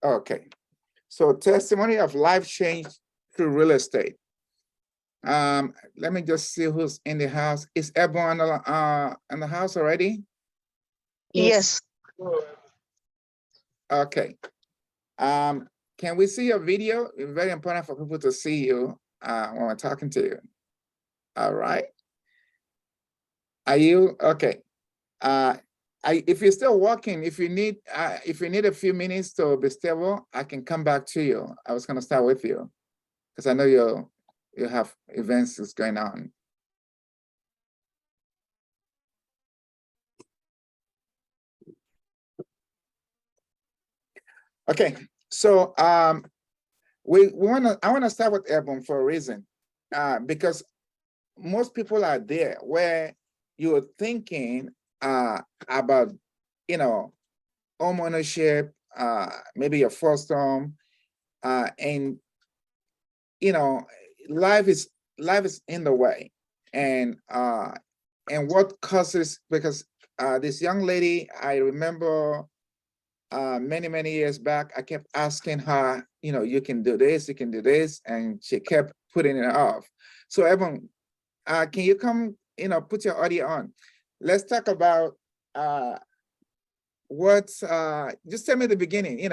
Okay. So testimony of life change through real estate. Let me just see who's in the house. Is everyone in the house already? Yes. Okay. Can we see your video? It's very important for people to see you when we're talking to you. All right. Are you okay? If you're still working, if you need a few minutes to be stable, I can come back to you. I was going to start with you because I know you have events that's going on. Okay, so I want to start with Airborne for a reason, because most people are there where you're thinking about, home ownership, maybe your first home, and life is in the way, and what causes, because this young lady, I remember many years back, I kept asking her, you can do this, you can do this, and she kept putting it off. So Evan, can you come, put your audio on? Let's talk about just tell me the beginning,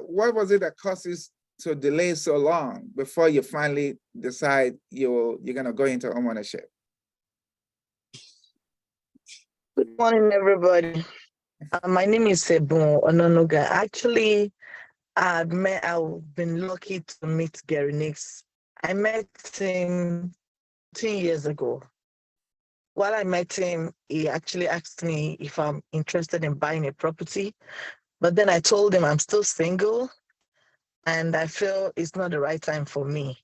what was it that causes to delay so long before you finally decide you're gonna go into homeownership? Good morning, everybody. My name is Sebun Ononuga. Actually, I've been lucky to meet Gary Nix. I met him 10 years ago. While I met him, he actually asked me if I'm interested in buying a property. But then I told him I'm still single and I feel it's not the right time for me.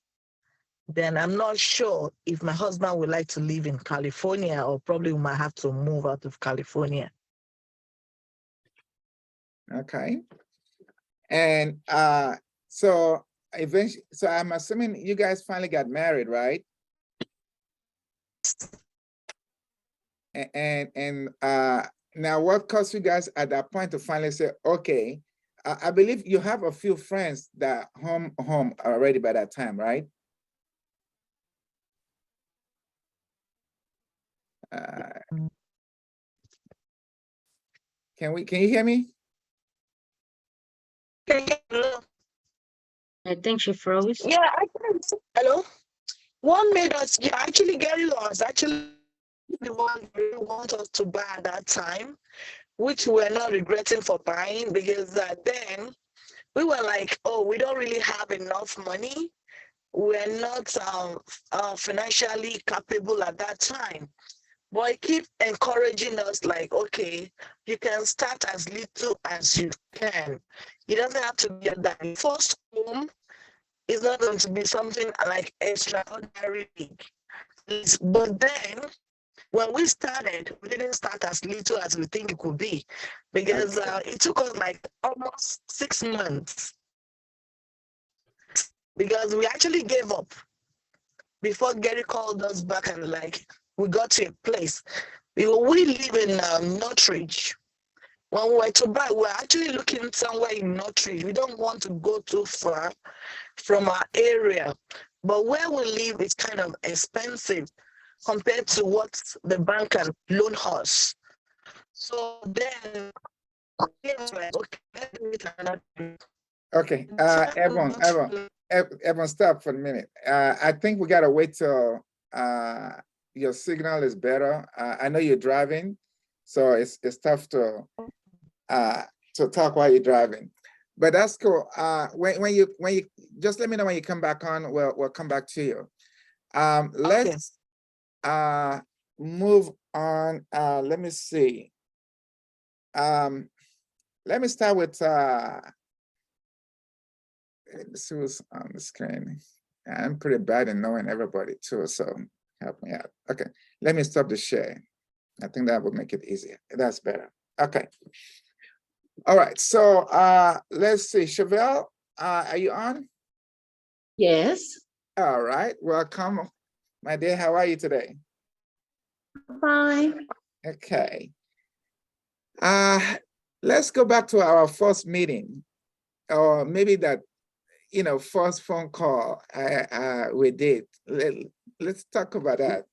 Then I'm not sure if my husband would like to live in California, or probably we might have to move out of California. Okay. And so eventually, so I'm assuming you guys finally got married, right? And now what caused you guys at that point to finally say, okay, I believe you have a few friends that home already by that time, right? Can you hear me? I think she froze. Yeah, I can. Hello? What made us, actually Gary was actually the one who wanted us to buy at that time, which we're not regretting for buying, because then we were like, oh, we don't really have enough money. We're not financially capable at that time. But he keep encouraging us like, okay, you can start as little as you can. It doesn't have to be that. The first home is not going to be something like extraordinary big. But then when we started, we didn't start as little as we think it could be, because it took us like almost 6 months, because we actually gave up before Gary called us back and like, we got to a place. We live in Northridge. When we were to buy, we're actually looking somewhere in Northridge. We don't want to go too far from our area. But where we live is kind of expensive compared to what the bank can loan us. So then, okay, Evan, stop for a minute. I think we gotta wait till your signal is better. I know you're driving, so it's tough to talk while you're driving. But that's cool. When you just let me know when you come back on. We'll come back to you. Let's move on. Let me see. Let me start with let's see who's on the screen. I'm pretty bad in knowing everybody too, so help me out. Okay, let me stop the share. I think that would make it easier. That's better. Okay. All right, so let's see. Chevelle, are you on? Yes. All right, welcome, my dear. How are you today? Fine. Okay. Let's go back to our first meeting. or maybe that, first phone call we did. Let's talk about that.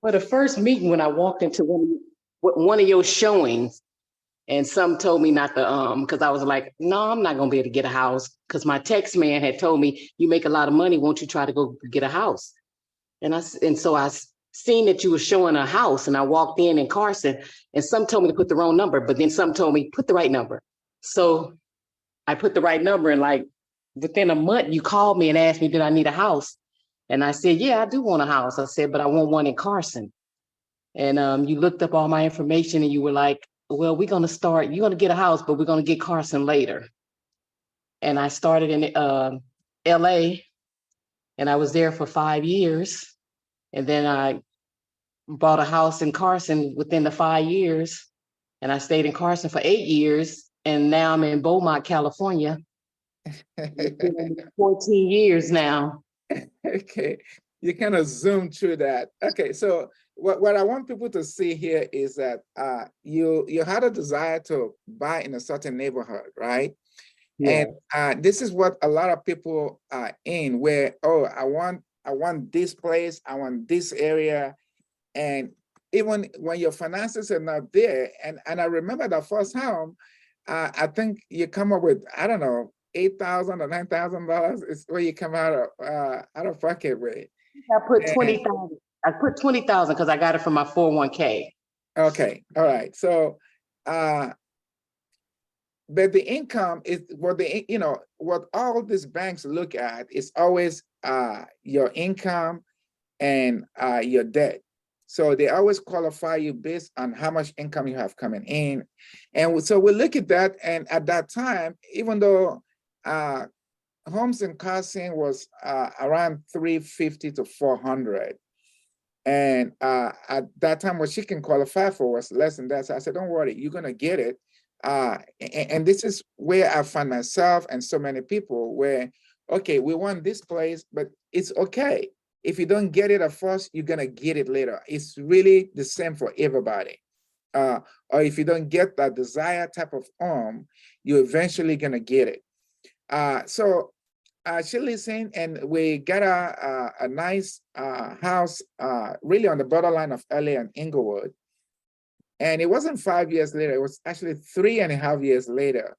Well, the first meeting when I walked into one of your showings, and some told me not to, because I was like, no, I'm not gonna be able to get a house. Because my text man had told me, you make a lot of money, won't you try to go get a house? And so I seen that you were showing a house, and I walked in Carson, and some told me to put the wrong number, but then some told me put the right number. So I put the right number, and like within a month, you called me and asked me, did I need a house? And I said, yeah, I do want a house. I said, but I want one in Carson. And you looked up all my information, and you were like, well, you're going to get a house, but we're going to get Carson later. And I started in LA, and I was there for 5 years. And then I bought a house in Carson within the 5 years. And I stayed in Carson for 8 years. And now I'm in Beaumont, California. 14 years now. Okay, you kind of zoom through that. Okay, so what I want people to see here is that you had a desire to buy in a certain neighborhood, right? Yeah. And this is what a lot of people are in, where, oh, I want this place, I want this area. And even when your finances are not there, and I remember the first home, I think you come up with, I don't know, $8,000 or $9,000 is where you come out of pocket with. I put 20,000. I put 20,000 because I got it from my 401k. Okay, all right. So, but the income is what all these banks look at is always your income and your debt. So they always qualify you based on how much income you have coming in. And so we look at that, and at that time, even though homes in Carson was around 350 to 400. And at that time, what she can qualify for was less than that. So I said, don't worry, you're gonna get it. And this is where I find myself and so many people where, okay, we want this place, but it's okay. If you don't get it at first, you're gonna get it later. It's really the same for everybody. Or if you don't get that desired type of home, you're eventually gonna get it. So she listened, and we got a nice house really on the borderline of LA and Inglewood. And it wasn't 5 years later, it was actually 3.5 years later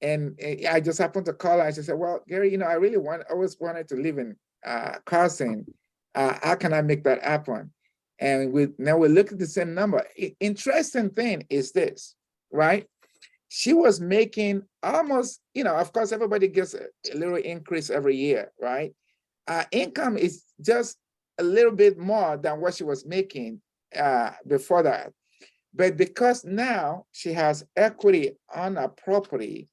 and I just happened to call her and she said, well, Gary, I really always wanted to live in Carson. How can I make that happen? And now we look at the same number. Interesting thing is this, right? She was making almost, of course, everybody gets a little increase every year, right? Income is just a little bit more than what she was making before that. But because now she has equity on a property,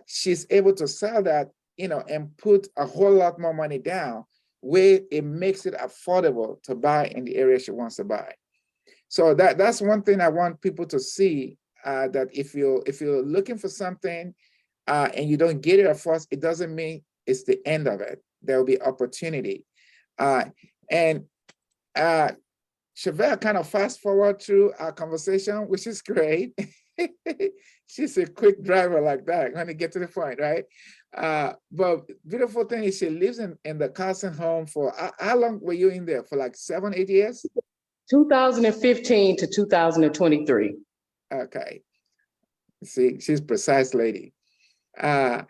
she's able to sell that, and put a whole lot more money down, where it makes it affordable to buy in the area she wants to buy. So that's one thing I want people to see, that if you're looking for something and you don't get it at first, it doesn't mean it's the end of it. There will be opportunity. And Chevelle kind of fast forward through our conversation, which is great. She's a quick driver like that, when you get to the point, right? But beautiful thing is she lives in the Carson home for, how long were you in there? For like 7, 8 years? 2015 to 2023. Okay. See, she's a precise lady. And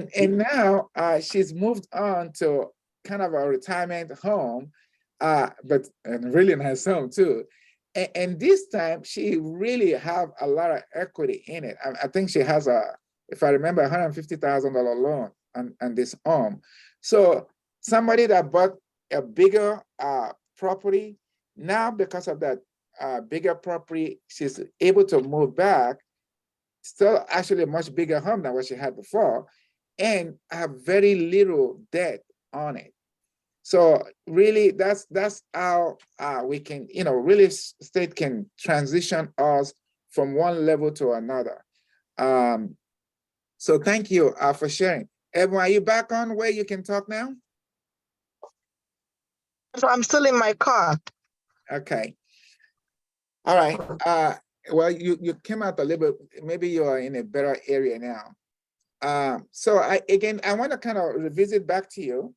now she's moved on to kind of a retirement home, but a really nice home too. And this time she really have a lot of equity in it. I think she has if I remember, $150,000 loan on this home. So somebody that bought a bigger property, now because of that bigger property, she's able to move back, still actually a much bigger home than what she had before, and have very little debt on it. So really, that's how we can, really state can transition us from one level to another. So thank you for sharing. Evan, are you back on where you can talk now? So I'm still in my car. Okay. All right. well, you came out a little bit, maybe you are in a better area now. So I want to kind of revisit back to you,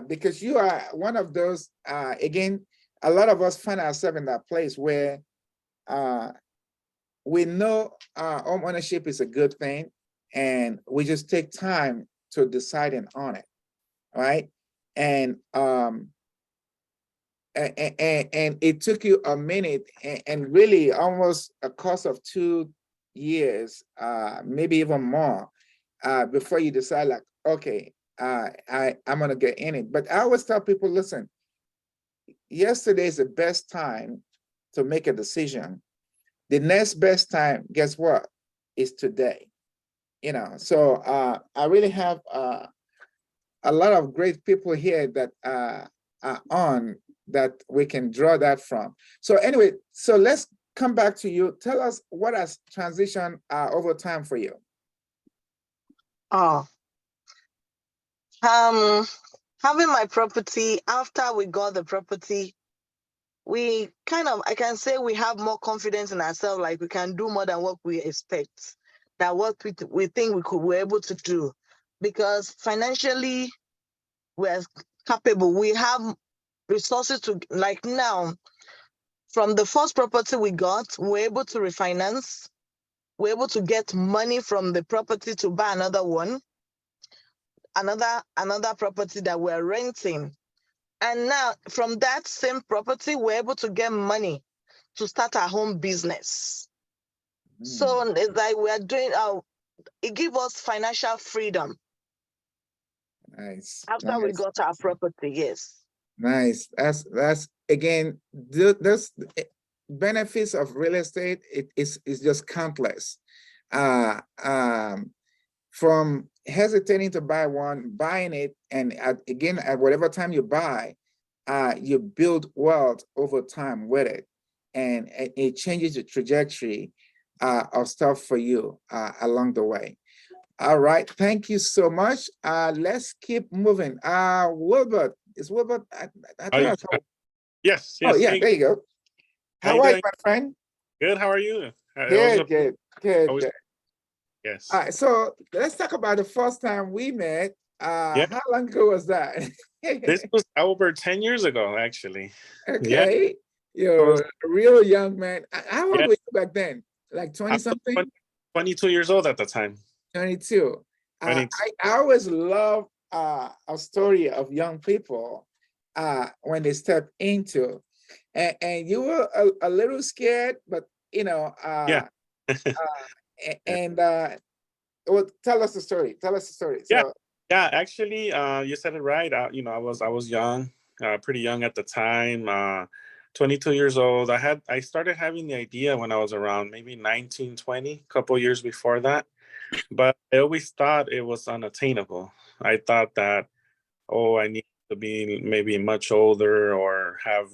because you are one of those, again, a lot of us find ourselves in that place where we know home ownership is a good thing, and we just take time to deciding on it, right? And and it took you a minute and really almost a course of 2 years, maybe even more, before you decide like, okay, I'm gonna get in it. But I always tell people, listen, yesterday is the best time to make a decision. The next best time, guess what, is today. So I really have a lot of great people here that are on that we can draw that from. So anyway, so let's come back to you. Tell us what has transitioned over time for you. Oh, having my property, after we got the property, we I can say we have more confidence in ourselves, like we can do more than what we expect, that what we think we're able to do, because financially we're capable. We have resources to, like now, from the first property we got, we're able to refinance. We're able to get money from the property to buy another one, another property that we're renting. And now from that same property, we're able to get money to start our home business. So it's like we are doing, it gives us financial freedom. Nice. After we got our property, yes. Nice. That's again, this benefits of real estate. It is just countless. From hesitating to buy one, buying it, and again, at whatever time you buy, you build wealth over time with it, and it changes the trajectory of stuff for you along the way. All right, thank you so much. Let's keep moving. Wilbert, is Wilbert? I thought I saw. Yes, Oh yes. yeah, there you go. How are you, my friend? Good. How are you? Good, good. Yes. All right, so let's talk about the first time we met. Yeah. How long ago was that? This was over 10 years ago, actually. Okay, you're a real young man. How old Yeah. were you back then? Like 20 something? 22 years old at the time. 22. 22. I always love a story of young people when they step into, and you were a little scared, but Yeah. and well, tell us the story. Tell us the story. Yeah. So, Yeah, actually, you said it right. I was young, pretty young at the time, 22 years old. I started having the idea when I was around maybe 19, 20, a couple years before that. But I always thought it was unattainable. I thought that, oh, I need to be maybe much older or have,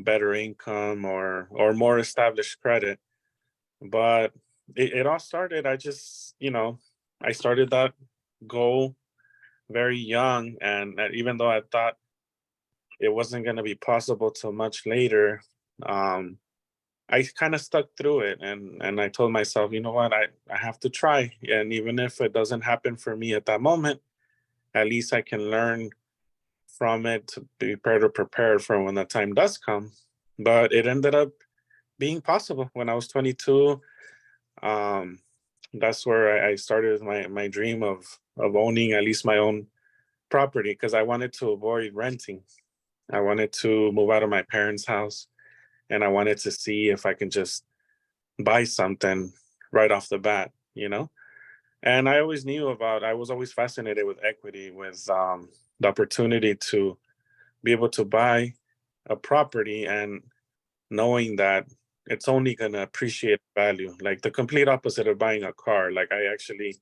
better income or more established credit. But it all started, I started that goal very young. And even though I thought it wasn't going to be possible till much later, I kind of stuck through it, and I told myself, you know what, I have to try. And even if it doesn't happen for me at that moment, at least I can learn from it to be better prepared for when that time does come. But it ended up being possible when I was 22. That's where I started my dream of owning at least my own property, because I wanted to avoid renting. I wanted to move out of my parents' house, and I wanted to see if I can just buy something right off the bat, And I was always fascinated with equity, with the opportunity to be able to buy a property and knowing that it's only going to appreciate value, like the complete opposite of buying a car. Like, I actually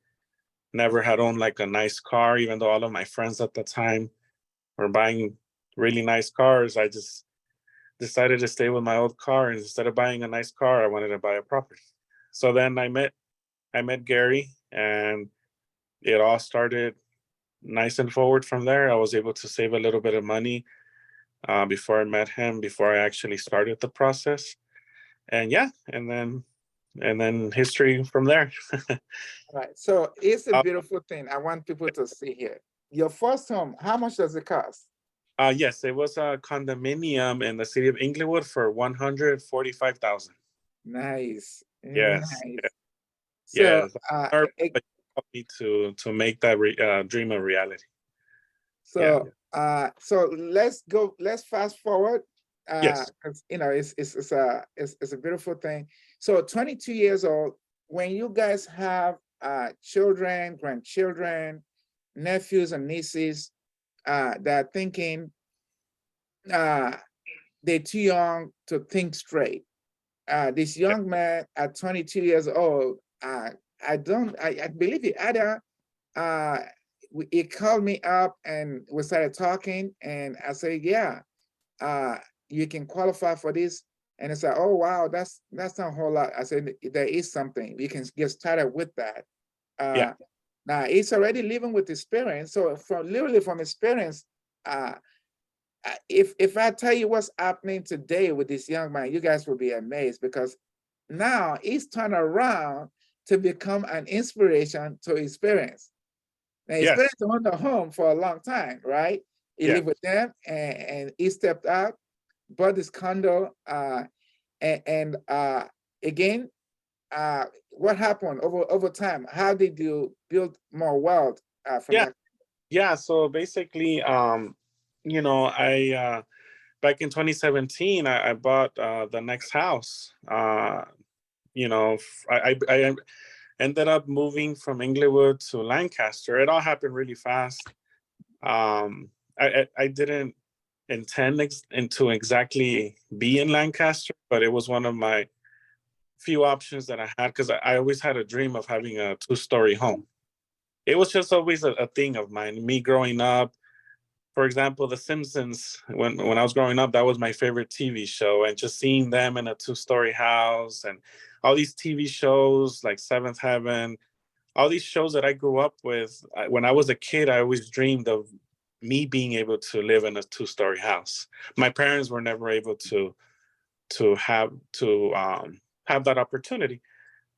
never had owned like a nice car, even though all of my friends at the time were buying really nice cars. I just decided to stay with my old car, and instead of buying a nice car, I wanted to buy a property. So then I met Gary, and it all started nice and forward from there. I was able to save a little bit of money before I met him, before I actually started the process. and yeah, and then history from there. Right. So it's a Uh, beautiful thing. I want people to see here. Your first home, how much does it cost? yes, it was a condominium in the city of Inglewood for 145,000. Nice. Yes, Nice. So yes. But helped me to make that dream a reality. Yeah. so let's fast forward. Yes. 'Cause, you know, it's a beautiful thing. So 22 years old, when you guys have children, grandchildren, nephews and nieces that are thinking they're too young to think straight. This young man at 22 years old, I believe he either he called me up and we started talking, and I said, yeah, you can qualify for this. And it's like, oh wow, that's not a whole lot. I said, there is something. You can get started with that. Yeah. Now he's already living with experience. So from experience, if I tell you what's happening today with this young man, you guys will be amazed, because now he's turned around to become an inspiration to experience. Now, Yes. experience owned a home for a long time, right? He Yeah. lived with them, and he stepped out, bought this condo, and again, what happened over time? How did you build more wealth from Yeah. that? Yeah. So basically, I back in 2017, I bought the next house. I ended up moving from Inglewood to Lancaster. It all happened really fast. I didn't intend to exactly be in Lancaster, but it was one of my few options that I had, because I always had a dream of having a 2-story home. It was just always a thing of mine. Me growing up, for example, The Simpsons, when I was growing up, that was my favorite TV show. And just seeing them in a 2-story house, and all these TV shows like Seventh Heaven, all these shows that I grew up with, when I was a kid, I always dreamed of me being able to live in a 2-story house. My parents were never able to have that opportunity.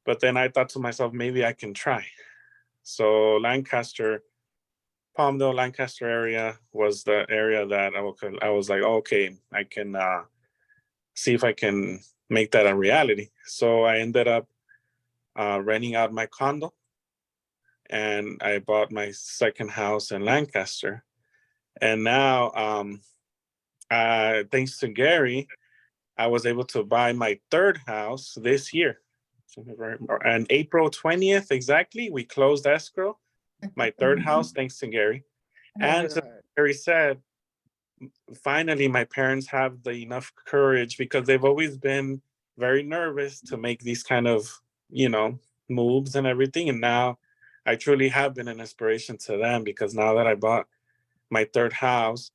But then I thought to myself, maybe I can try. So Lancaster, Palmdale, Lancaster area was the area that I was like, oh, okay, I can see if I can make that a reality. So I ended up renting out my condo, and I bought my second house in Lancaster. And now, thanks to Gary, I was able to buy my third house this year. On April 20th, exactly, we closed escrow. My third house, thanks to Gary. And to Gary said, finally, my parents have the enough courage, because they've always been very nervous to make these kind of, moves and everything. And now I truly have been an inspiration to them, because now that I bought my third house,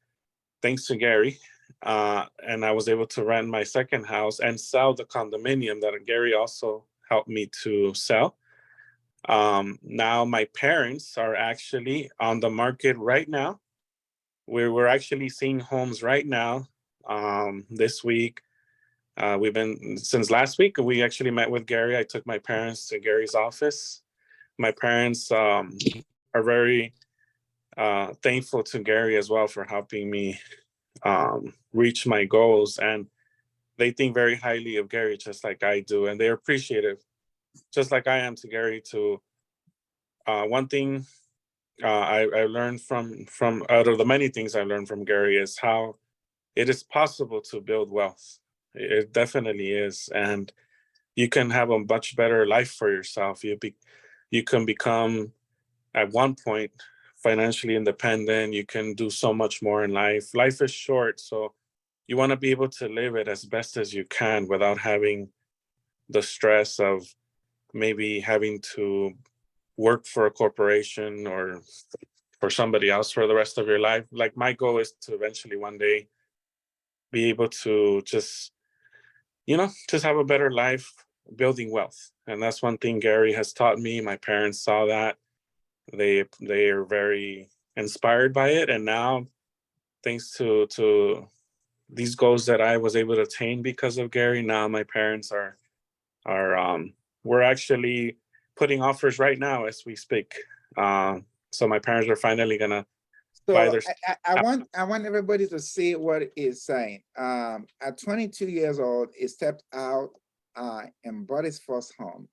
thanks to Gary, and I was able to rent my second house and sell the condominium that Gary also helped me to sell. Now my parents are actually on the market right now. We're actually seeing homes right now. This week, we've been since last week. We actually met with Gary. I took my parents to Gary's office. My parents are very thankful to Gary as well for helping me reach my goals, and they think very highly of Gary, just like I do, and they're appreciative, just like I am to Gary. To one thing I learned from out of the many things I learned from Gary is how it is possible to build wealth. It definitely is, and you can have a much better life for yourself. You can become, at one point, financially independent. You can do so much more in life. Life is short, so you want to be able to live it as best as you can without having the stress of maybe having to work for a corporation or for somebody else for the rest of your life. Like, my goal is to eventually one day be able to just have a better life building wealth. And that's one thing Gary has taught me. My parents saw that. They are very inspired by it. And now, thanks to these goals that I was able to attain because of Gary. Now my parents are we're actually putting offers right now as we speak. So my parents are finally gonna buy So their. I want everybody to see what it is saying. At 22 years old, he stepped out and bought his first home.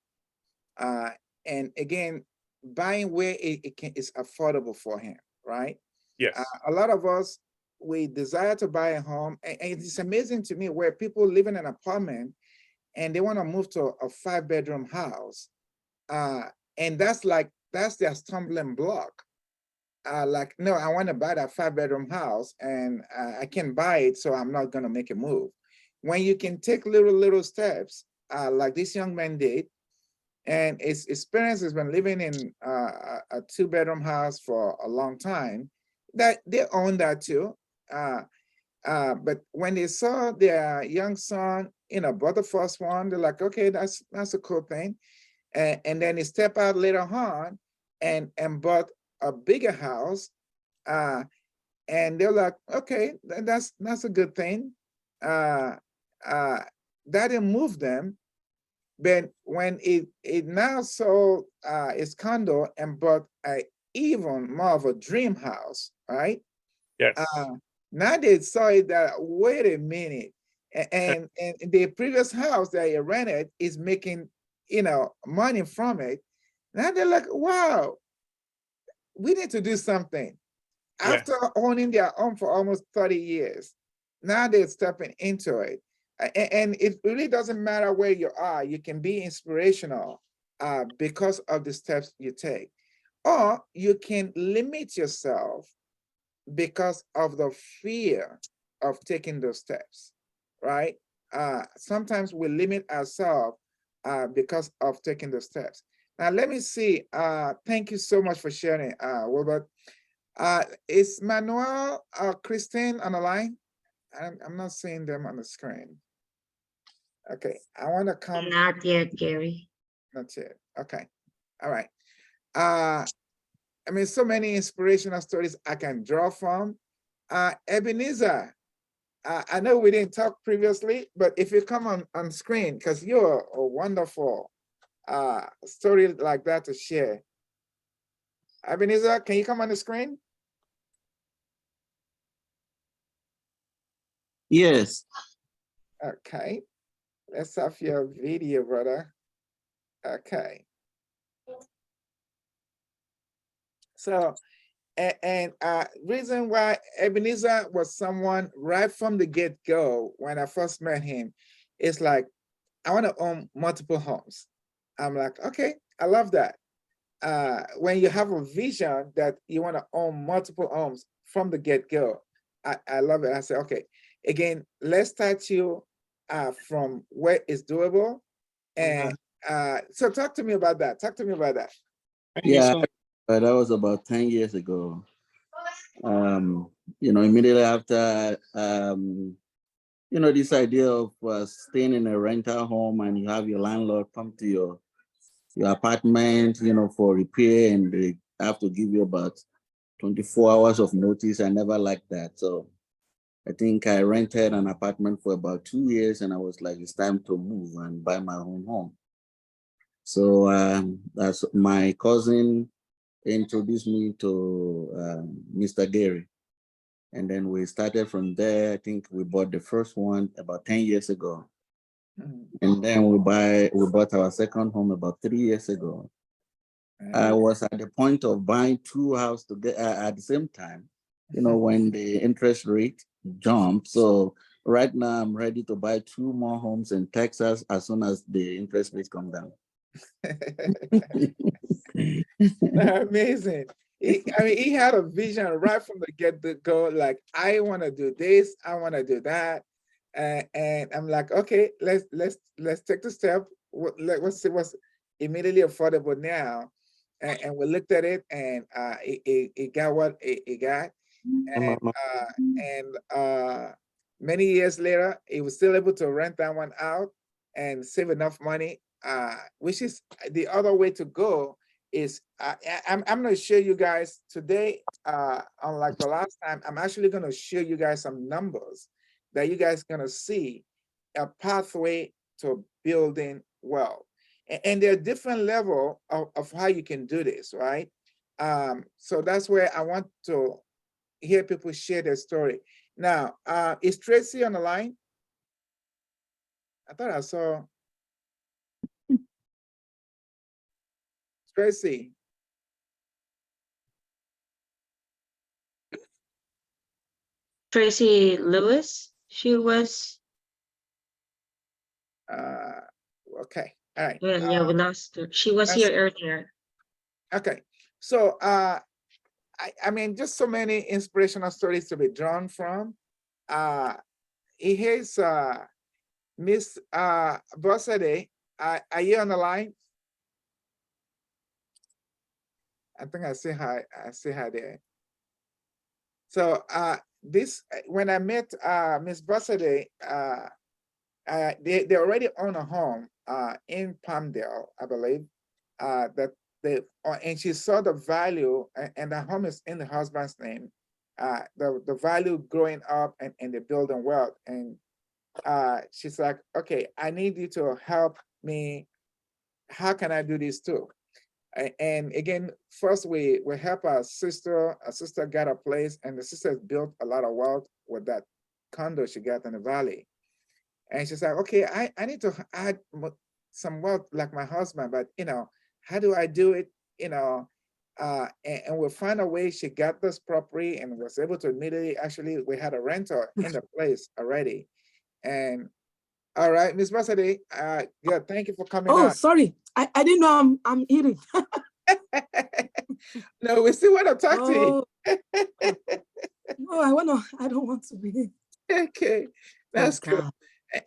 And again, buying where it's affordable for him, right? Yes. A lot of us, we desire to buy a home, and it's amazing to me where people live in an apartment and they want to move to a 5-bedroom house. And that's their stumbling block. Like, no, I want to buy that 5-bedroom house and I can buy it, so I'm not going to make a move. When you can take little steps, like this young man did, and his parents has been living in a 2-bedroom house for a long time, that they own that too. But when they saw their young son, bought the first one, they're like, okay, that's a cool thing. And then they step out later on and bought a bigger house. And they're like, okay, that's a good thing. That didn't move them. But when it now sold its condo and bought a even more of a dream house, right? Yes. Now they saw it that, wait a minute, and the previous house that they rented is making, money from it. Now they're like, wow, we need to do something. Yes. After owning their home for almost 30 years, now they're stepping into it. And it really doesn't matter where you are. You can be inspirational because of the steps you take. Or you can limit yourself because of the fear of taking those steps, right? Sometimes we limit ourselves because of taking the steps. Now, let me see. Thank you so much for sharing, Wilbert. Is Manuel, Christine on the line? I'm not seeing them on the screen. Okay, I want to come. Not yet, Gary. That's it. Okay, all right. I mean, so many inspirational stories I can draw from. Ebenezer, I know we didn't talk previously, but if you come on screen, because you're a wonderful story like that to share. Ebenezer, can you come on the screen? Yes. Okay, let's have your video, brother. Okay. So, and reason why Ebenezer was someone right from the get-go when I first met him, is like, I want to own multiple homes. I'm like, okay, I love that. When you have a vision that you want to own multiple homes from the get-go, I love it. I say, okay, again, let's start you from where it's doable. And so talk to me about that. Talk to me about that. Yeah, that was about 10 years ago. Immediately after, this idea of staying in a rental home and you have your landlord come to your apartment, for repair, and they have to give you about 24 hours of notice. I never liked that. So I think I rented an apartment for about 2 years and I was like, it's time to move and buy my own home. So that's my cousin introduced me to Mr. Gary. And then we started from there. I think we bought the first one about 10 years ago. And then we bought our second home about 3 years ago. I was at the point of buying 2 houses together at the same time, when the interest rate jumped. So right now I'm ready to buy 2 more homes in Texas as soon as the interest rates come down. Amazing. He had a vision right from the get-go, like, I want to do this, I want to do that. And I'm like, okay, let's take the step. Let's see what's immediately affordable now. And we looked at it, and it got what it got. And many years later, he was still able to rent that one out and save enough money, which is the other way to go. Is I'm going to show you guys today, unlike the last time, I'm actually going to show you guys some numbers that you guys gonna see a pathway to building wealth. And there are different level of how you can do this, right? So that's where I want to hear people share their story. Now, is Tracy on the line? I thought I saw Tracy. Tracy Lewis, she was, Okay, all right. yeah, we lost her. She was that's- here earlier. Okay, so I mean, just so many inspirational stories to be drawn from. Here's Miss Bossade. Are you on the line? I think I see her. I see her there. So this when I met Miss Bossade, they already own a home in Palmdale, I believe. That they and she saw the value, and the home is in the husband's name. The value growing up and the building wealth, and she's like, okay, I need you to help me. How can I do this too? And again, first we help our sister. Our sister got a place, and the sister built a lot of wealth with that condo she got in the valley. And she's like, okay, I need to add some wealth like my husband, but how do I do it? And we'll find a way. She got this property and was able to immediately, actually, we had a renter in the place already. And all right, Miss Basade, yeah, thank you for coming Oh, on. sorry. I didn't know I'm eating. No, we still want to talk to you. No, I don't want to be. Okay, that's Oh, cool.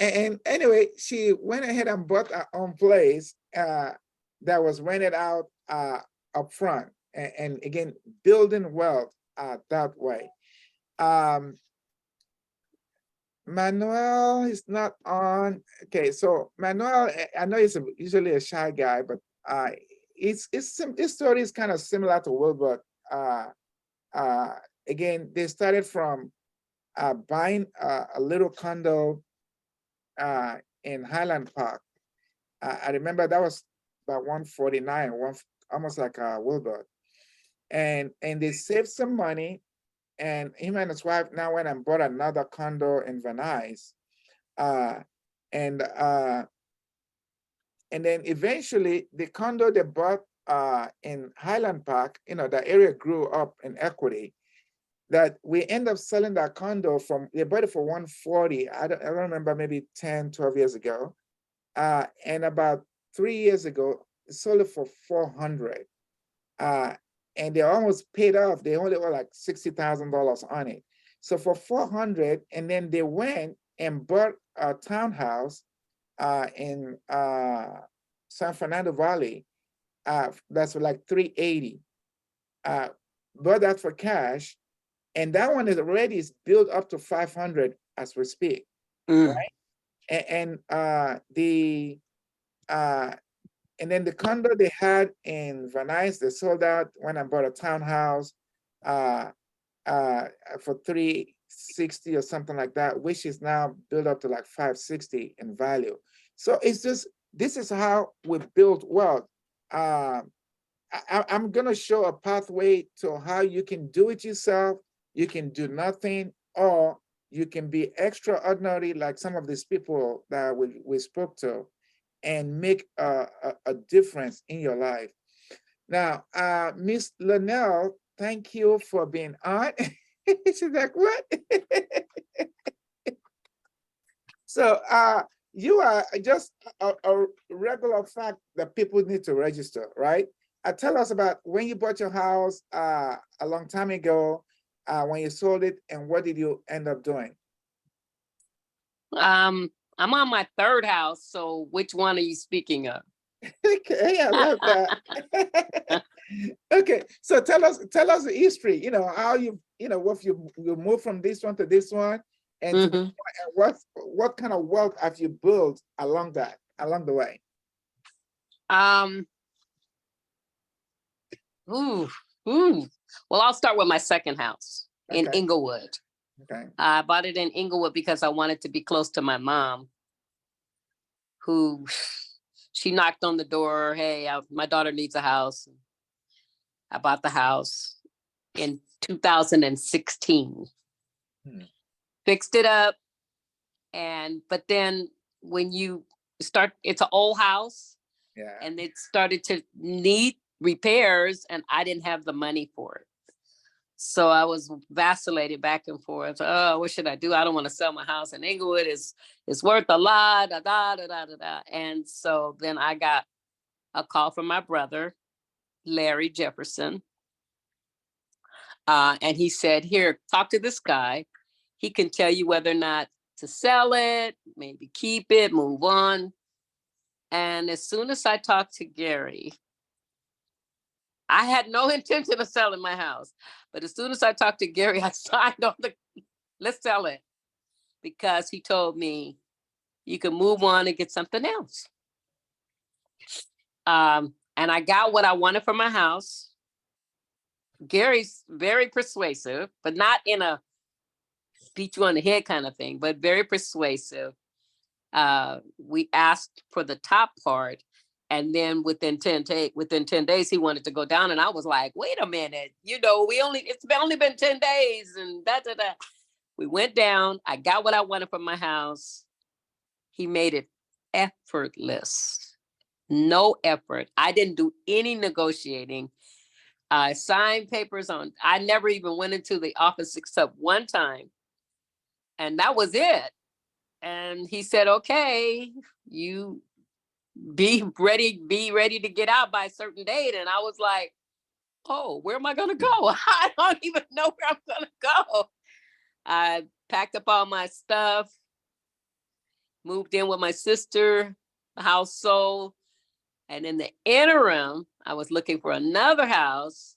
And anyway, she went ahead and bought her own place that was rented out up front. And again, building wealth that way. Manuel is not on. Okay, so Manuel, I know he's usually a shy guy, but his story is kind of similar to Wilbert. Again, they started from buying a little condo in Highland Park. I remember that was about 149, almost like Wilbert. And they saved some money, and him and his wife now went and bought another condo in Van Nuys. And then eventually the condo they bought in Highland Park, the area grew up in equity, that we end up selling that condo they bought it for 140. I don't remember, maybe 10, 12 years ago. And about 3 years ago, sold it for 400. And they almost paid off. They only owe like $60,000 on it. So for 400, and then they went and bought a townhouse in San Fernando Valley. That's for like 380. Bought that for cash. And that one is already built up to 500 as we speak, right? And then the condo they had in Van Nuys, they sold out, went and bought a townhouse for 360 or something like that, which is now built up to like 560 in value. So it's just, this is how we build wealth. I'm gonna show a pathway to how you can do it yourself. You can do nothing, or you can be extraordinary like some of these people that we spoke to, and make a difference in your life. Now, Miss Linnell, thank you for being on. She's like, what? So you are just a regular fact that people need to register, right? Tell us about when you bought your house a long time ago, when you sold it, and what did you end up doing? I'm on my third house, so which one are you speaking of? Okay, I love that. Okay, so tell us the history. How what you moved from this one to this one, and to this one, and what kind of wealth have you built along the way? Well, I'll start with my second house in Okay. Inglewood. Okay. I bought it in Inglewood because I wanted to be close to my mom, who she knocked on the door. Hey, my daughter needs a house. I bought the house in 2016. Hmm. Fixed it up. But then when you start, it's an old house Yeah. and it started to need repairs and I didn't have the money for it. So I was vacillating back and forth. Oh, what should I do? I don't want to sell my house in Inglewood. It's worth a lot. Da, da, da, da, da, da. And so then I got a call from my brother, Larry Jefferson. And he said, here, talk to this guy. He can tell you whether or not to sell it, maybe keep it, move on. And as soon as I talked to Gary, I had no intention of selling my house. But as soon as I talked to Gary, I signed on let's sell it. Because he told me you can move on and get something else. And I got what I wanted for my house. Gary's very persuasive, but not in a beat you on the head kind of thing, but very persuasive. We asked for the top part, and then within 10 days, he wanted to go down, and I was like, wait a minute, it's only been 10 days, and da da da. We went down. I got what I wanted from my house. He made it effortless, no effort. I didn't do any negotiating. I signed papers on. I never even went into the office except one time, and that was it. And he said, okay, you be ready to get out by a certain date. And I was like, oh, where am I going to go? I don't even know where I'm going to go. I packed up all my stuff, moved in with my sister, the house sold. And in the interim, I was looking for another house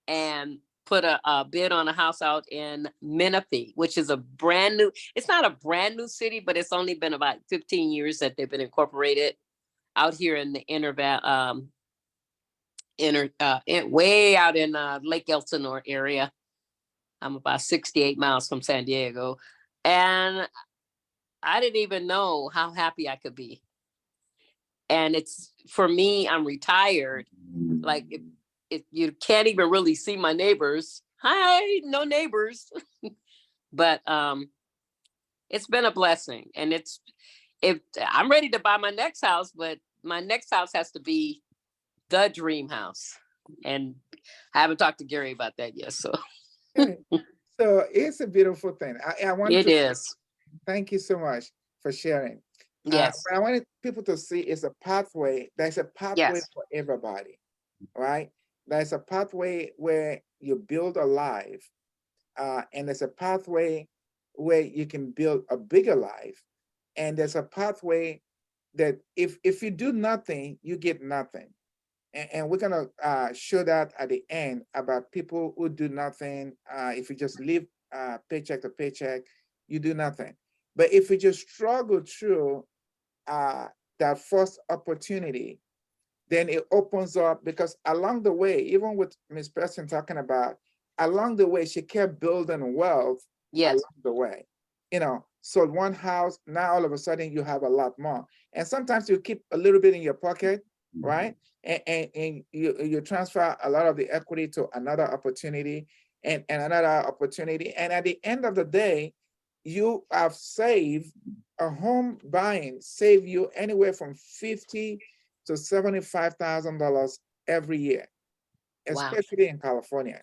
and put a bid on a house out in Menifee, which is it's not a brand new city, but it's only been about 15 years that they've been incorporated out here in the way out in Lake Elsinore area. I'm about 68 miles from San Diego. And I didn't even know how happy I could be. And it's, for me, I'm retired. Like, if you can't even really see my neighbors. Hi, no neighbors. But it's been a blessing. And if I'm ready to buy my next house, but my next house has to be the dream house. And I haven't talked to Gary about that yet. So Okay. So it's a beautiful thing. I want it to is. thank you so much for sharing. Yes. What I wanted people to see is a pathway. There's a pathway Yes. for everybody, right? There's a pathway where you build a life, and there's a pathway where you can build a bigger life, and there's a pathway that if you do nothing, you get nothing. And we're gonna show that at the end about people who do nothing. If you just live paycheck to paycheck, you do nothing. But if you just struggle through that first opportunity, then it opens up, because along the way, even with Ms. Person talking about, along the way, she kept building wealth. Yes. Along the way. Sold one house, now all of a sudden you have a lot more. And sometimes you keep a little bit in your pocket, right? And you transfer a lot of the equity to another opportunity and another opportunity. And at the end of the day, you have saved a home buying, save you anywhere from $50,000 to $75,000 every year, especially in California.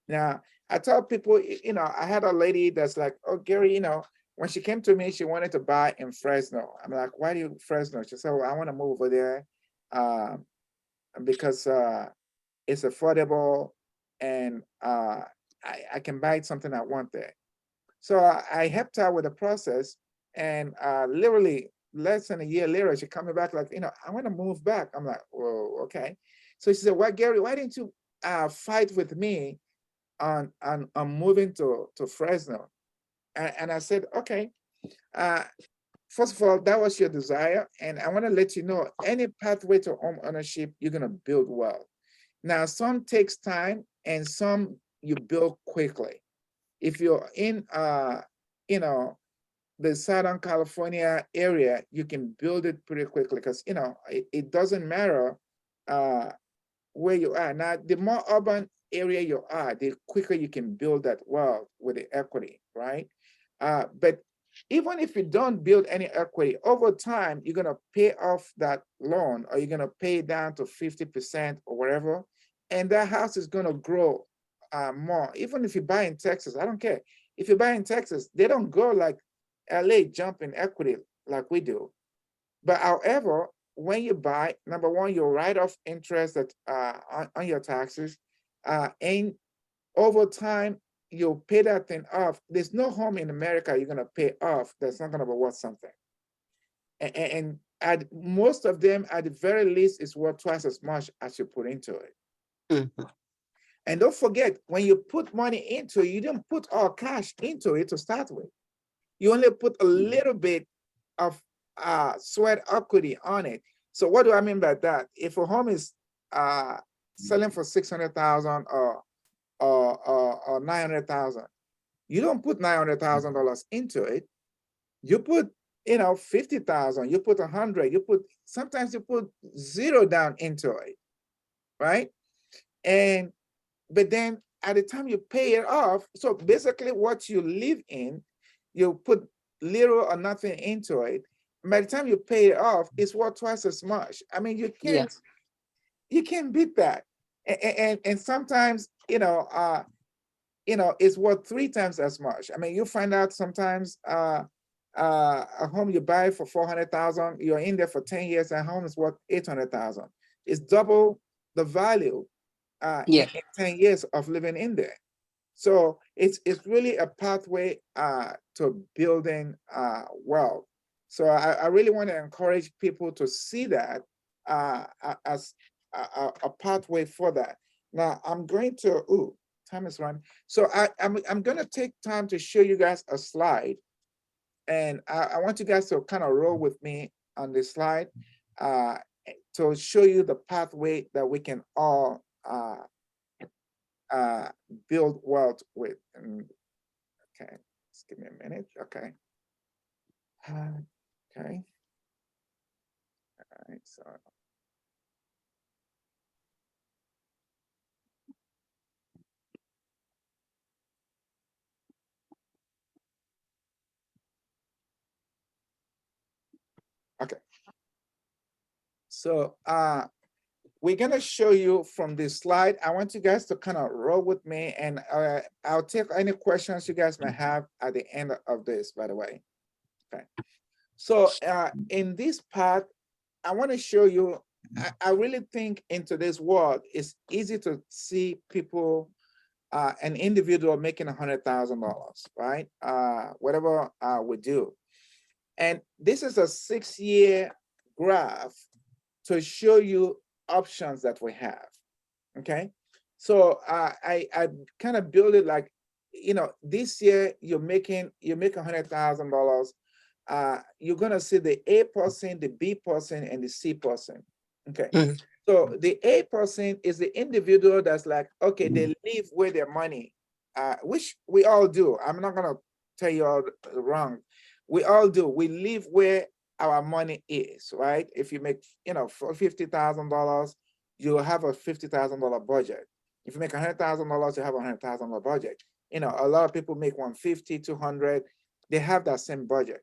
Now, I tell people, I had a lady that's like, oh, Gary, when she came to me, she wanted to buy in Fresno. I'm like, why do you Fresno? She said, well, I want to move over there because it's affordable and I can buy something I want there. So I helped her with the process, and literally less than a year later, she coming back like, I want to move back. I'm like, whoa, okay. So she said, well, Gary, why didn't you fight with me on moving to Fresno? And I said, okay. First of all, that was your desire, and I want to let you know, any pathway to home ownership, you're gonna build well. Now, some takes time, and some you build quickly. If you're in, you know, the Southern California area, you can build it pretty quickly because, you know, it doesn't matter where you are. Now, the more urban area you are, the quicker you can build that wealth with the equity, right? But even if you don't build any equity, over time, you're gonna pay off that loan or you're gonna pay it down to 50% or whatever, and that house is gonna grow more. Even if you buy in Texas, I don't care. If you buy in Texas, they don't go like LA jump in equity like we do. But however, when you buy, number one, you write off interest that on your taxes, and over time you'll pay that thing off. There's no home in America you're gonna pay off that's not gonna be worth something. And at most of them, at the very least, is worth twice as much as you put into it. Mhm. And don't forget, when you put money into it, you didn't put all cash into it to start with. You only put a little bit of sweat equity on it. So what do I mean by that? If a home is selling for 600,000 or 900,000, you don't put $900,000 into it. You put, you know, 50,000. You put 100. You put, sometimes you put zero down into it, right? And but then at the time you pay it off, so basically what you live in, you put little or nothing into it. By the time you pay it off, it's worth twice as much. I mean, Yes. you can't beat that. And sometimes, it's worth 3 times as much. I mean, you find out sometimes a home you buy for 400,000, you're in there for 10 years, and home is worth 800,000. It's double the value Yeah. in 10 years of living in there. So it's really a pathway to building wealth. So I really want to encourage people to see that as a pathway for that. Now I'm going to, time is running. So I'm going to take time to show you guys a slide. And I want you guys to kind of roll with me on this slide to show you the pathway that we can all build wealth with. Okay, just give me a minute. Okay. Okay. All right. So. Okay. So we're gonna show you from this slide. I want you guys to kind of roll with me, and I'll take any questions you guys may have at the end of this, by the way. Okay. So in this part, I want to show you, I really think in today's world, it's easy to see people, an individual making $100,000, right? Whatever we do. And this is a 6-year graph to show you options that we have, okay? So I kind of build it like, this year you make $100,000. You're gonna see the A person, the B person, and the C person. Okay. Mhm. So the A person is the individual that's like, okay, they live with their money, which we all do. I'm not gonna tell you all wrong. We all do. We live where our money is, right? If you make, for $50,000, you have a $50,000 budget. If you make $100,000, you have a $100,000 budget. A lot of people make 150, 200. They have that same budget.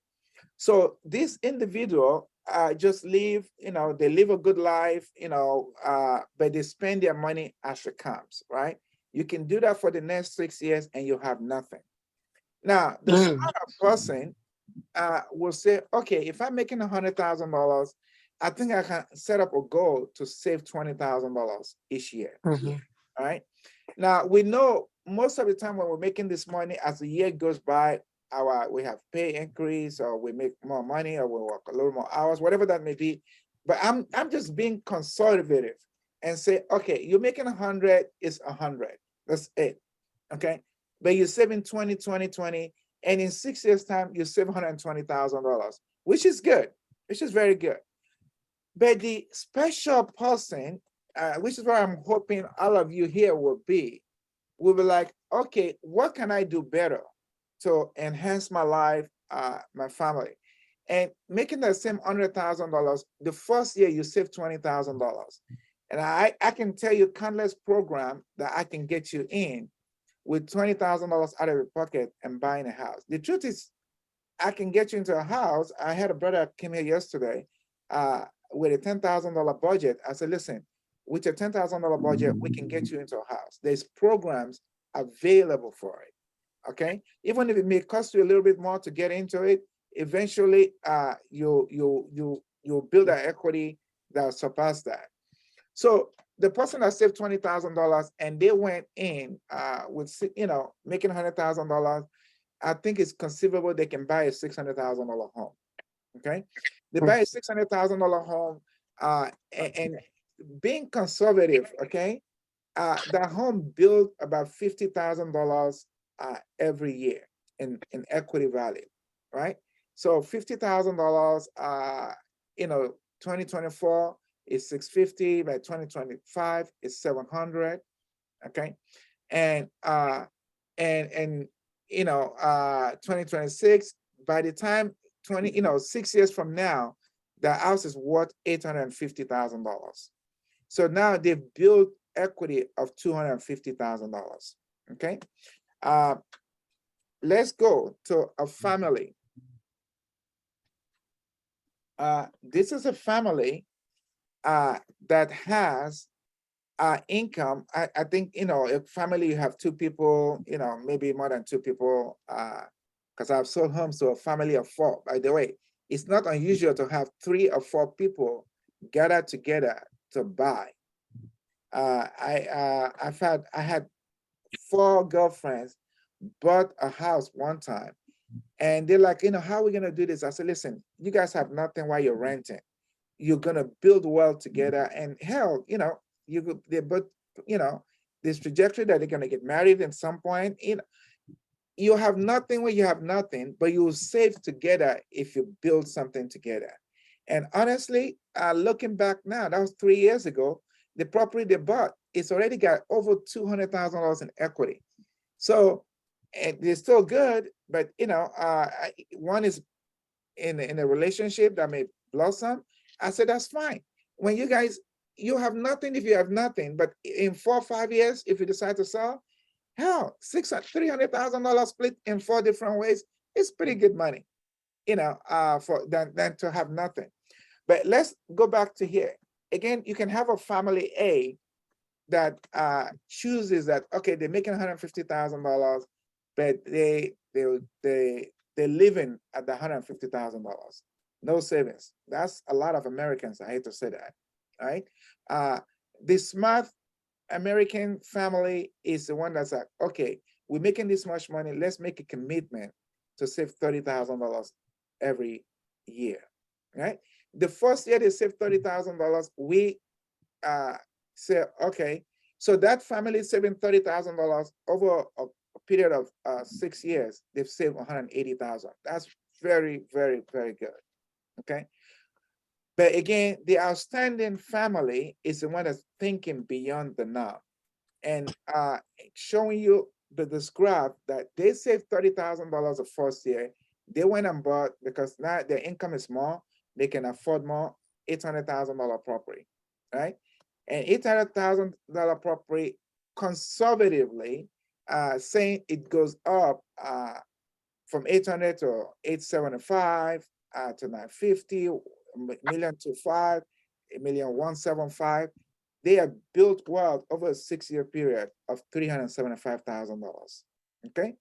So this individual just live, they live a good life, but they spend their money as it comes, right? You can do that for the next 6 years and you have nothing. Now, the smarter person will say, okay, if I'm making $100,000, I think I can set up a goal to save $20,000 each year. All right. Now, we know most of the time when we're making this money, as the year goes by, we have pay increase, or we make more money, or we work a little more hours, whatever that may be. But I'm just being conservative and say, okay, you're making 100, it's 100. That's it. Okay. But you're saving 20, 20, 20. And in 6 years' time, you save $120,000, which is good, which is very good. But the special person, which is what I'm hoping all of you here will be, we'll be like, okay, what can I do better to enhance my life, my family? And making the same $100,000, the first year you save $20,000. And I can tell you countless program that I can get you in with $20,000 out of your pocket and buying a house. The truth is, I can get you into a house. I had a brother came here yesterday with a $10,000 budget. I said, listen, with a $10,000 budget, we can get you into a house. There's programs available for it. Okay, even if it may cost you a little bit more to get into it, eventually you'll build an equity that will surpass that. So the person that saved $20,000 and they went in with making $100,000, I think it's conceivable they can buy a $600,000 home. Okay, they buy a $600,000 home and being conservative. Okay, that home built about $50,000 every year in equity value, right? So $50,000, 2024 is 650. By 2025 is 700. Okay, and 2026, by the time 6 years from now, the house is worth $850,000. So now they've built equity of $250,000. Okay, let's go to a family. This is a family that has income. I think, a family, you have two people, maybe more than two people, because I've sold homes to a family of 4. By the way, it's not unusual to have 3 or 4 people gathered together to buy. I had 4 girlfriends bought a house one time, and they're like, how are we gonna do this? I said, listen, you guys have nothing while you're renting. You're gonna build wealth together, and hell, they both, this trajectory that they're gonna get married at some point. You have nothing when you have nothing, but you will save together if you build something together. And honestly, looking back now, that was 3 years ago. The property they bought, it's already got over $200,000 in equity. So, and they're still good, but one is in a relationship that may blossom. I said, that's fine. When you have nothing if you have nothing, but in 4 or 5 years, if you decide to sell, hell, $300,000 split in 4 different ways is pretty good money, for than to have nothing. But let's go back to here. Again, you can have a family A that chooses that, okay, they're making $150,000, but they're living at the $150,000. No savings. That's a lot of Americans. I hate to say that, right? The smart American family is the one that's like, okay, we're making this much money. Let's make a commitment to save $30,000 every year, right? The first year they save $30,000, we say, okay, so that family is saving $30,000 over a period of 6 years. They've saved $180,000. That's very, very, very good. Okay. But again, the outstanding family is the one that's thinking beyond the norm and showing you this graph that they saved $30,000 the first year. They went and bought, because now their income is more, they can afford more, $800,000 property, right? And $800,000 property, conservatively, saying it goes up from 800 to 875 to 950, million to 5, $1,175,000. They have built wealth over a 6-year period of $375,000. Okay,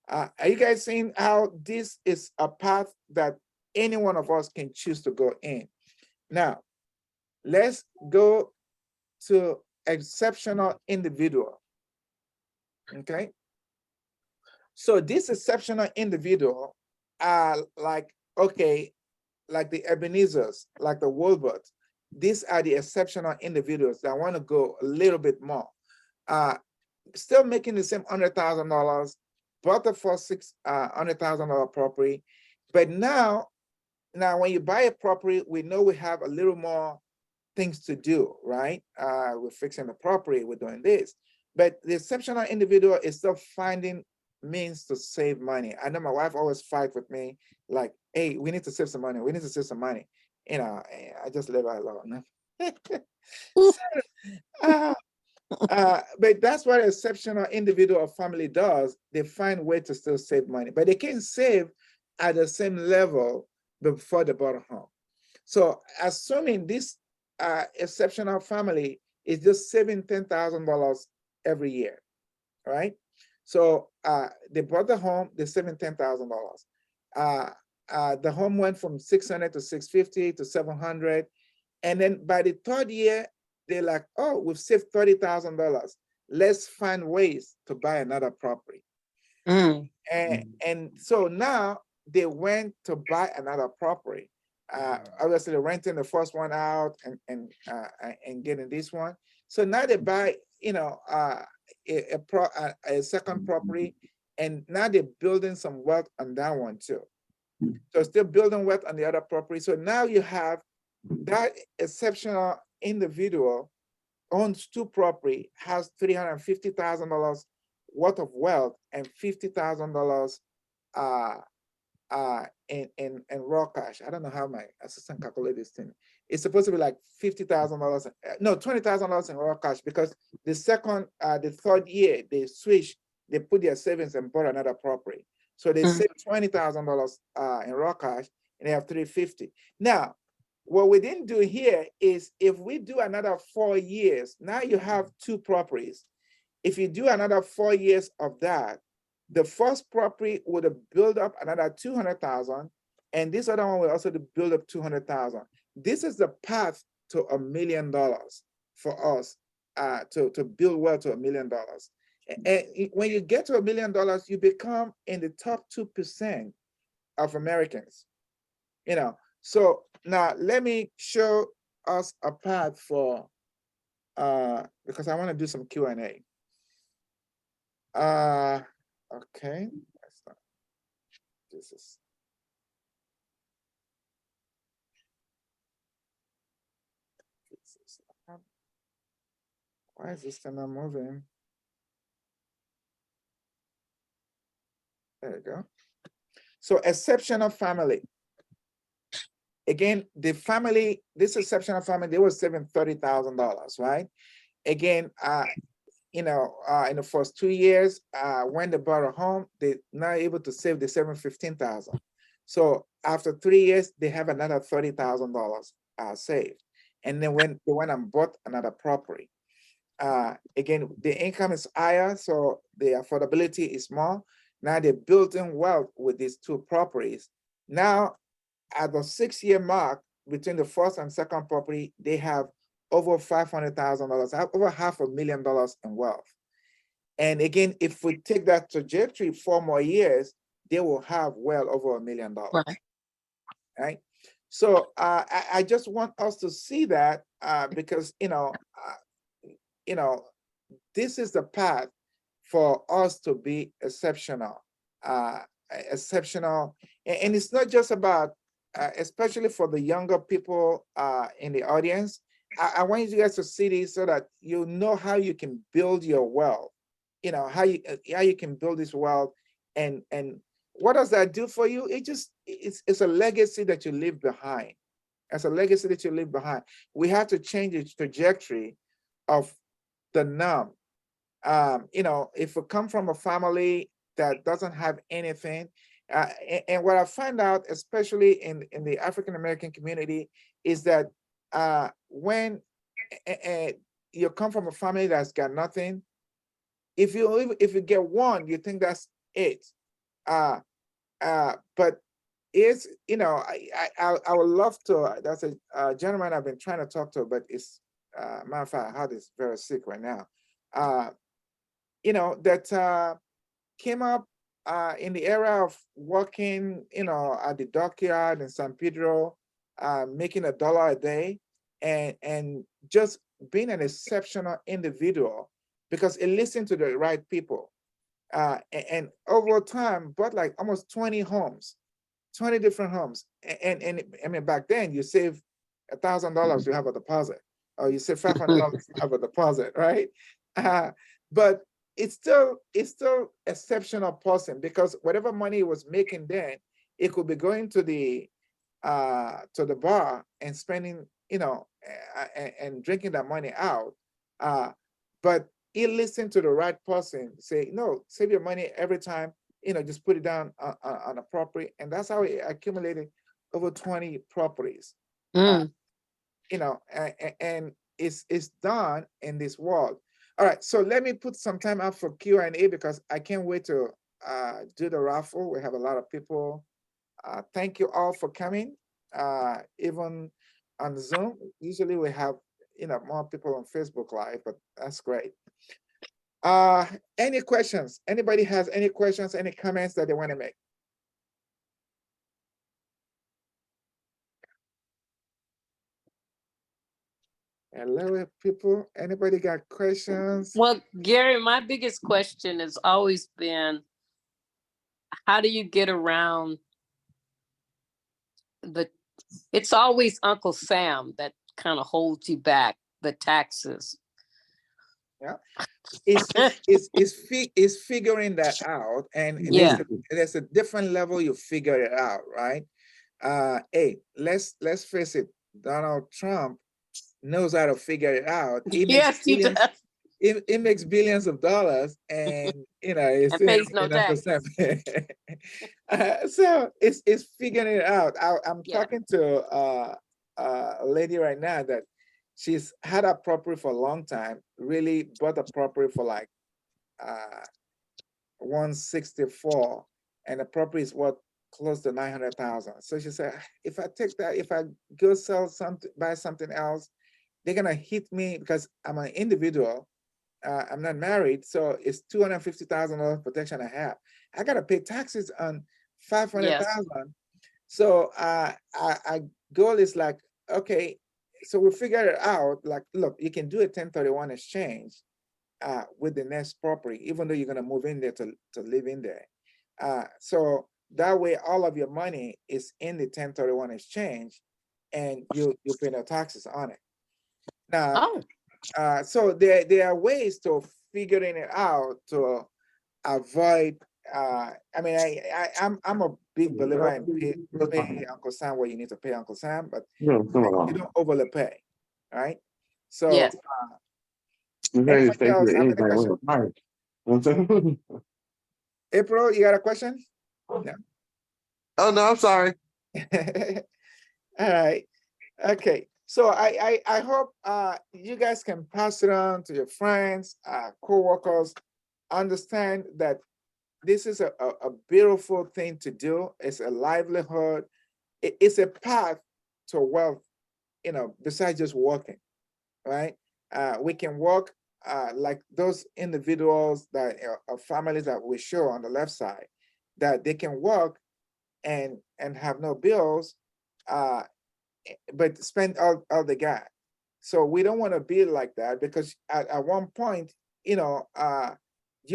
are you guys seeing how this is a path that any one of us can choose to go in? Now, let's go to exceptional individual. Okay, so this exceptional individual are like, okay, like the Ebenezers, like the Wolberts. These are the exceptional individuals that want to go a little bit more. Still making the same $100,000, bought the first $100,000 property, but now when you buy a property, we know we have a little more things to do, right? We're fixing the property, we're doing this. but the exceptional individual is still finding means to save money. I know my wife always fight with me, like, hey, we need to save some money. We need to save some money. You know, I just leave her alone. So, but that's what an exceptional individual or family does. They find way to still save money, but they can't save at the same level before they bought a home. So assuming this exceptional family is just saving $10,000 every year, right? So they bought the home, they're saving $10,000. The home went from 600 to 650 to 700. And then by the third year, they're like, oh, we've saved $30,000. Let's find ways to buy another property. And so now they went to buy another property. Obviously, they're renting the first one out and getting this one. So now they buy, you know, a second property, and now they're building some wealth on that one too. So still building wealth on the other property. So now you have that exceptional individual owns two property, has $350,000 worth of wealth and $50,000 in raw cash. I don't know how my assistant calculated this thing. It's supposed to be like $50,000, no, $20,000 in raw cash, because the third year they switch, they put their savings and bought another property. So they save $20,000 in raw cash, and they have $350,000. Now, what we didn't do here is, if we do another 4 years, now you have two properties. If you do another 4 years of that, the first property would have built up another 200,000, and this other one will also build up 200,000. This is the path to $1 million for us, to build wealth to $1 million. And when you get to $1 million, you become in the top 2% of Americans. You know, so now let me show us a path for, because I want to do some Q&A. Okay, that's not, this is. Why is this thing not moving? There you go. So exceptional family. Again, the family, this exceptional family, they were saving $30,000, right? Again, you know, in the first 2 years, when they bought a home, they're not able to save the $715,000. So after 3 years, they have another $30,000 saved. And then when they went and bought another property, again, the income is higher, so the affordability is more. Now they're building wealth with these two properties. Now, at the 6-year mark, between the first and second property, they have over $500,000, over $500,000 in wealth. And again, if we take that trajectory 4 more years, they will have well over $1 million. Right? So I just want us to see that, because you know, this is the path for us to be exceptional, and it's not just about, especially for the younger people in the audience. I want you guys to see this so that you know how you can build your wealth. You know how you can build this wealth, and what does that do for you? It's a legacy that you leave behind. It's a legacy that you leave behind. We have to change the trajectory of the norm. You know, if we come from a family that doesn't have anything, and what I find out, especially in the African American community, is that when you come from a family that's got nothing, if you get one, you think that's it. But it's, you know, I would love to. That's a gentleman I've been trying to talk to, but it's matter of fact, heart is very sick right now. You know, that came up in the era of working, you know, at the dockyard in San Pedro, making $1 a day, and just being an exceptional individual because it listened to the right people. And over time, bought like almost 20 homes, 20 different homes. And I mean, back then you save $1,000, you have a deposit, or you save $500, you have a deposit, right? but it's still exceptional person, because whatever money he was making then, it could be going to the bar and spending, and drinking that money out. But he listened to the right person, say, no, save your money every time, just put it down on a property. And that's how he accumulated over 20 properties. Mm. And it's done in this world. All right, so let me put some time out for Q&A, because I can't wait to do the raffle. We have a lot of people. Thank you all for coming, even on Zoom. Usually we have more people on Facebook Live, but that's great. Any questions? Anybody has any questions, any comments that they want to make? Hello, people. Anybody got questions? Well, Gary, my biggest question has always been, how do you get around it's always Uncle Sam that kind of holds you back, the taxes. Yeah, it's figuring that out, and Yeah. there's a different level you figure it out, right? Hey, let's face it, Donald Trump knows how to figure it out. He makes Yes, he billions. does. He makes billions of dollars, and it's And pays no tax. So it's figuring it out. I'm Yeah. talking to a lady right now that she's had a property for a long time. Really bought a property for like 164, and the property is worth close to 900,000. So she said, if I take that, if I go sell something, buy something else, they're gonna hit me because I'm an individual. I'm not married, so it's $250,000 protection I have. I gotta pay taxes on 500,000. So our goal is like, okay, so we figured it out. Like, look, you can do a 1031 exchange with the next property, even though you're gonna move in there to live in there. So that way, all of your money is in the 1031 exchange, and you pay no taxes on it. Now, so there are ways to figuring it out to avoid. I mean, I'm a big believer in pay Uncle Sam what you need to pay Uncle Sam, but you don't overly pay, right? So, Yes. anybody else have any question? April, you got a question? No. Oh no, I'm sorry. All right. Okay. So I hope you guys can pass it on to your friends, co-workers, understand that this is a beautiful thing to do. It's a livelihood. It's a path to wealth, besides just working, right? We can work like those individuals that are families that we show on the left side, that they can work and have no bills, but spend all they got. So we don't want to be like that, because at one point, you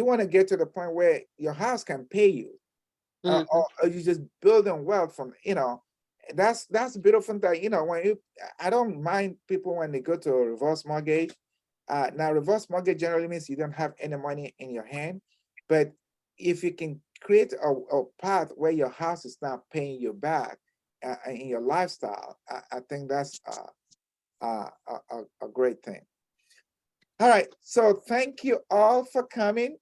want to get to the point where your house can pay you, or you just building wealth from, that's a beautiful thing. When I don't mind people when they go to a reverse mortgage. Now, reverse mortgage generally means you don't have any money in your hand, but if you can create a path where your house is not paying you back in your lifestyle, I think that's a great thing. All right, so thank you all for coming.